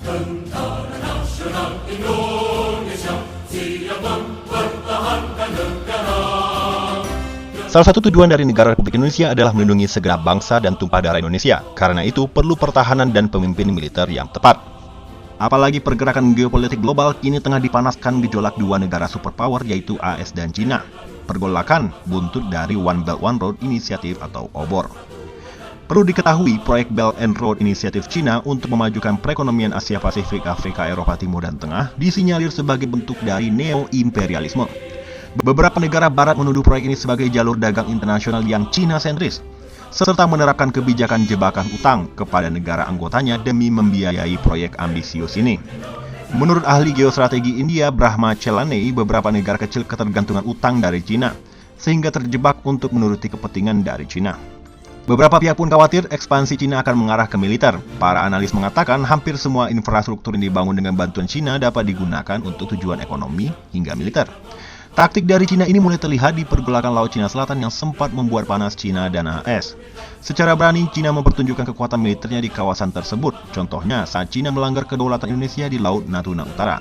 Tentara Nasional Indonesia siap mempertahankan negara. Salah satu tujuan dari negara Republik Indonesia adalah melindungi segenap bangsa dan tumpah darah Indonesia. Karena itu, perlu pertahanan dan pemimpin militer yang tepat. Apalagi pergerakan geopolitik global kini tengah dipanaskan gejolak dua negara superpower yaitu AS dan Cina. Pergolakan buntut dari One Belt One Road Initiative atau OBOR. Perlu diketahui, proyek Belt and Road Initiative Cina untuk memajukan perekonomian Asia Pasifik, Afrika, Eropa Timur, dan Tengah disinyalir sebagai bentuk dari neo-imperialisme. Beberapa negara barat menuduh proyek ini sebagai jalur dagang internasional yang Cina-sentris, serta menerapkan kebijakan jebakan utang kepada negara anggotanya demi membiayai proyek ambisius ini. Menurut ahli geostrategi India Brahma Chellaney, beberapa negara kecil ketergantungan utang dari Cina, sehingga terjebak untuk menuruti kepentingan dari Cina. Beberapa pihak pun khawatir ekspansi Cina akan mengarah ke militer. Para analis mengatakan hampir semua infrastruktur yang dibangun dengan bantuan Cina dapat digunakan untuk tujuan ekonomi hingga militer. Taktik dari Cina ini mulai terlihat di pergolakan Laut Cina Selatan yang sempat membuat panas Cina dan AS. Secara berani, Cina mempertunjukkan kekuatan militernya di kawasan tersebut. Contohnya, saat Cina melanggar kedaulatan Indonesia di Laut Natuna Utara.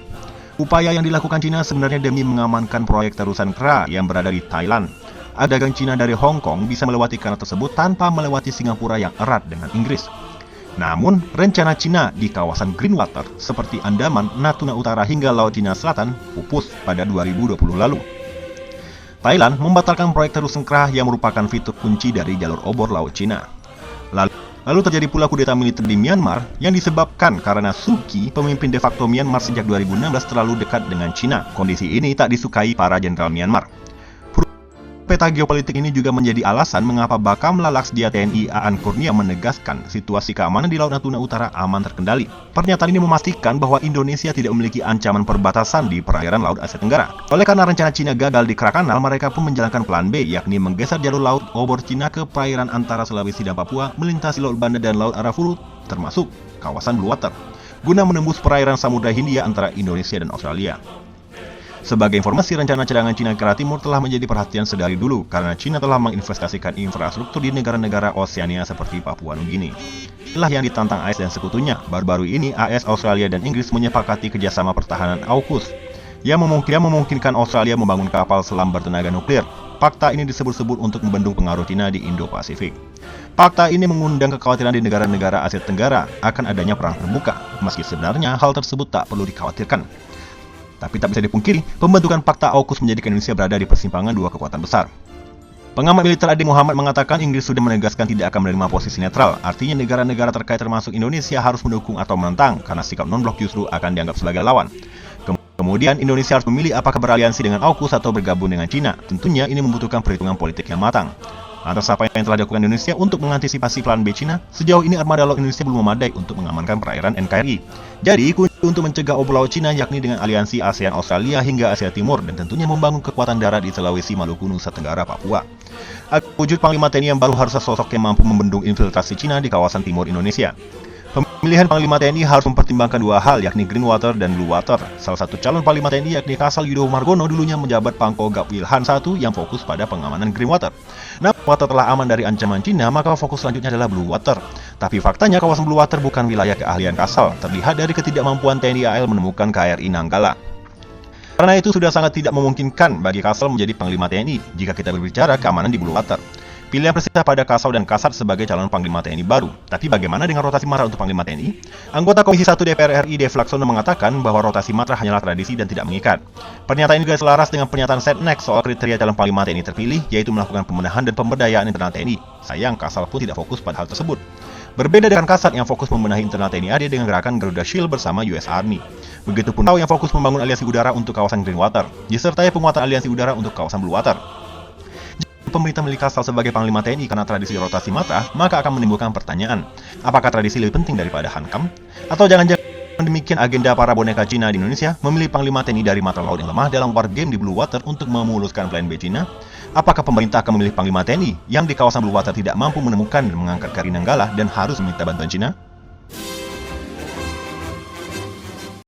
Upaya yang dilakukan Cina sebenarnya demi mengamankan proyek terusan Kra yang berada di Thailand. Dagang Cina dari Hong Kong bisa melewati kanal tersebut tanpa melewati Singapura yang erat dengan Inggris. Namun, rencana Cina di kawasan Greenwater seperti Andaman, Natuna Utara hingga Laut Cina Selatan pupus pada 2020 lalu. Thailand membatalkan proyek terusan Kra yang merupakan fitur kunci dari jalur obor Laut Cina. Lalu terjadi pula kudeta militer di Myanmar yang disebabkan karena Suu Kyi, pemimpin de facto Myanmar sejak 2016, terlalu dekat dengan Cina. Kondisi ini tak disukai para jenderal Myanmar. Peta geopolitik ini juga menjadi alasan mengapa Bakamla Laksdia TNI Aan Kurnia menegaskan situasi keamanan di Laut Natuna Utara aman terkendali. Pernyataan ini memastikan bahwa Indonesia tidak memiliki ancaman perbatasan di perairan Laut Asia Tenggara. Oleh karena rencana Cina gagal di Kra Kanal, mereka pun menjalankan plan B, yakni menggeser jalur laut obor Cina ke perairan antara Sulawesi dan Papua, melintasi Laut Banda dan Laut Arafuru, termasuk kawasan Blue Water, guna menembus perairan Samudra Hindia antara Indonesia dan Australia. Sebagai informasi, rencana cadangan Cina ke arah timur telah menjadi perhatian sedari dulu karena Cina telah menginvestasikan infrastruktur di negara-negara Oseania seperti Papua Nugini. Inilah yang ditantang AS dan sekutunya. Baru-baru ini AS, Australia, dan Inggris menyepakati kerjasama pertahanan AUKUS yang memungkinkan Australia membangun kapal selam bertenaga nuklir. Fakta ini disebut-sebut untuk membendung pengaruh Cina di Indo-Pasifik. Fakta ini mengundang kekhawatiran di negara-negara Asia Tenggara akan adanya perang terbuka, meski sebenarnya hal tersebut tak perlu dikhawatirkan. Tapi tak bisa dipungkiri, pembentukan Fakta AUKUS menjadikan Indonesia berada di persimpangan dua kekuatan besar. Pengamat militer Adi Muhammad mengatakan Inggris sudah menegaskan tidak akan menerima posisi netral. Artinya negara-negara terkait termasuk Indonesia harus mendukung atau menentang, karena sikap non-blok justru akan dianggap sebagai lawan. Kemudian Indonesia harus memilih apakah beraliansi dengan AUKUS atau bergabung dengan Cina. Tentunya ini membutuhkan perhitungan politik yang matang. Lantas apa yang telah dilakukan Indonesia untuk mengantisipasi plan B Cina? Sejauh ini armada laut Indonesia belum memadai untuk mengamankan perairan NKRI. Jadi, kunci untuk mencegah obor laut Cina yakni dengan aliansi ASEAN Australia hingga Asia Timur dan tentunya membangun kekuatan darat di Sulawesi, Maluku, Nusa Tenggara, Papua. Wujud Panglima TNI yang baru harus sosok yang mampu membendung infiltrasi Cina di kawasan timur Indonesia. Pemilihan Panglima TNI harus mempertimbangkan dua hal, yakni Greenwater dan Blue Water. Salah satu calon Panglima TNI yakni Kasal Yudo Margono dulunya menjabat Pangkogap Wilhan I yang fokus pada pengamanan Greenwater. Nah, Water telah aman dari ancaman Cina, maka fokus selanjutnya adalah Blue Water. Tapi faktanya kawasan Blue Water bukan wilayah keahlian Kasal, terlihat dari ketidakmampuan TNI AL menemukan KRI Nanggala. Karena itu sudah sangat tidak memungkinkan bagi Kasal menjadi Panglima TNI jika kita berbicara keamanan di Blue Water. Pilihan persisnya pada Kasal dan Kasat sebagai calon Panglima TNI baru. Tapi bagaimana dengan rotasi matra untuk Panglima TNI? Anggota Komisi 1 DPR RI Dev Laksono mengatakan bahwa rotasi matra hanyalah tradisi dan tidak mengikat. Pernyataan ini juga selaras dengan pernyataan Setnek soal kriteria calon Panglima TNI terpilih, yaitu melakukan pembenahan dan pemberdayaan internal TNI. Sayang, Kasal pun tidak fokus pada hal tersebut. Berbeda dengan Kasat yang fokus membenahi internal TNI AD dengan gerakan Garuda Shield bersama US Army. Begitupun Tau yang fokus membangun aliansi udara untuk kawasan Greenwater, disertai penguatan aliansi udara untuk kawasan Blue Water. Pemerintah memilih Kasal sebagai Panglima TNI karena tradisi rotasi matra, maka akan menimbulkan pertanyaan, apakah tradisi lebih penting daripada Hankam? Atau jangan-jangan demikian agenda para boneka Cina di Indonesia memilih Panglima TNI dari matra laut yang lemah dalam war game di Blue Water untuk memuluskan plan B Cina? Apakah pemerintah akan memilih Panglima TNI yang di kawasan Blue Water tidak mampu menemukan dan mengangkat KRI Nanggala dan harus meminta bantuan Cina?